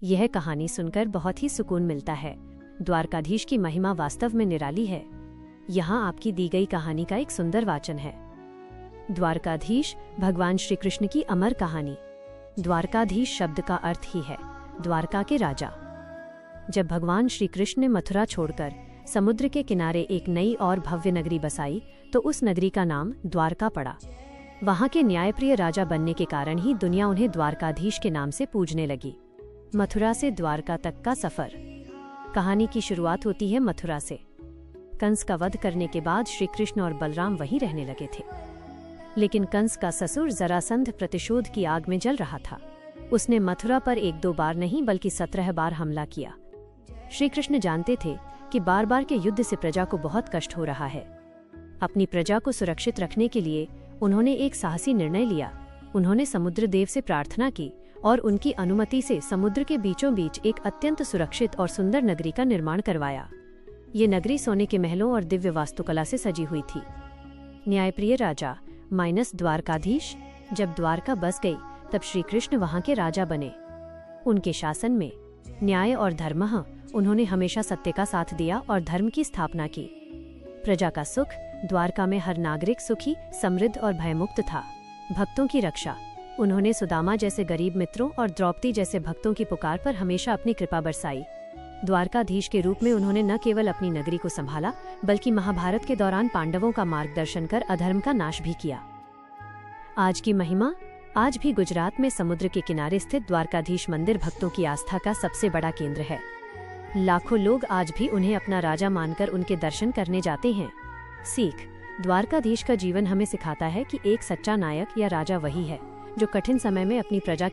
यह कहानी सुनकर बहुत ही सुकून मिलता है। द्वारकाधीश की महिमा वास्तव में निराली है। यहाँ आपकी दी गई कहानी का एक सुंदर वाचन है। द्वारकाधीश भगवान श्री कृष्ण की अमर कहानी। द्वारकाधीश शब्द का अर्थ ही है द्वारका के राजा। जब भगवान श्री कृष्ण ने मथुरा छोड़कर समुद्र के किनारे एक नई और भव्य नगरी बसाई तो उस नगरी का नाम द्वारका पड़ा। वहां के न्यायप्रिय राजा बनने के कारण ही दुनिया उन्हें द्वारकाधीश के नाम से पूजने लगी। मथुरा से द्वारका तक का सफर। कहानी की शुरुआत होती है मथुरा से। कंस का वध करने के बाद श्री कृष्ण और बलराम वहीं रहने लगे थे, लेकिन कंस का ससुर जरासंध प्रतिशोध की आग में जल रहा था। उसने मथुरा पर 1-2 बार नहीं बल्कि 17 बार हमला किया। श्री कृष्ण जानते थे कि बार बार के युद्ध से प्रजा को बहुत कष्ट हो रहा है। अपनी प्रजा को सुरक्षित रखने के लिए उन्होंने एक साहसी निर्णय लिया। उन्होंने समुद्र देव से प्रार्थना की और उनकी अनुमति से समुद्र के बीचों बीच एक अत्यंत सुरक्षित और सुंदर नगरी का निर्माण करवाया। ये नगरी सोने के महलों और दिव्य वास्तुकला से सजी हुई थी। न्यायप्रिय राजा माइनस द्वारकाधीश। जब द्वारका बस गई तब श्री कृष्ण वहां के राजा बने। उनके शासन में न्याय और धर्म, उन्होंने हमेशा सत्य का साथ दिया और धर्म की स्थापना की। प्रजा का सुख। द्वारका में हर नागरिक सुखी, समृद्ध और भयमुक्त था। भक्तों की रक्षा। उन्होंने सुदामा जैसे गरीब मित्रों और द्रौपदी जैसे भक्तों की पुकार पर हमेशा अपनी कृपा बरसाई। द्वारकाधीश के रूप में उन्होंने न केवल अपनी नगरी को संभाला बल्कि महाभारत के दौरान पांडवों का मार्गदर्शन कर अधर्म का नाश भी किया। आज की महिमा। आज भी गुजरात में समुद्र के किनारे स्थित द्वारकाधीश मंदिर भक्तों की आस्था का सबसे बड़ा केंद्र है। लाखों लोग आज भी उन्हें अपना राजा मानकर उनके दर्शन करने जाते हैं। सीख। द्वारकाधीश का जीवन हमें सिखाता है कि एक सच्चा नायक या राजा वही है जो कठिन समय में अपनी प्रजा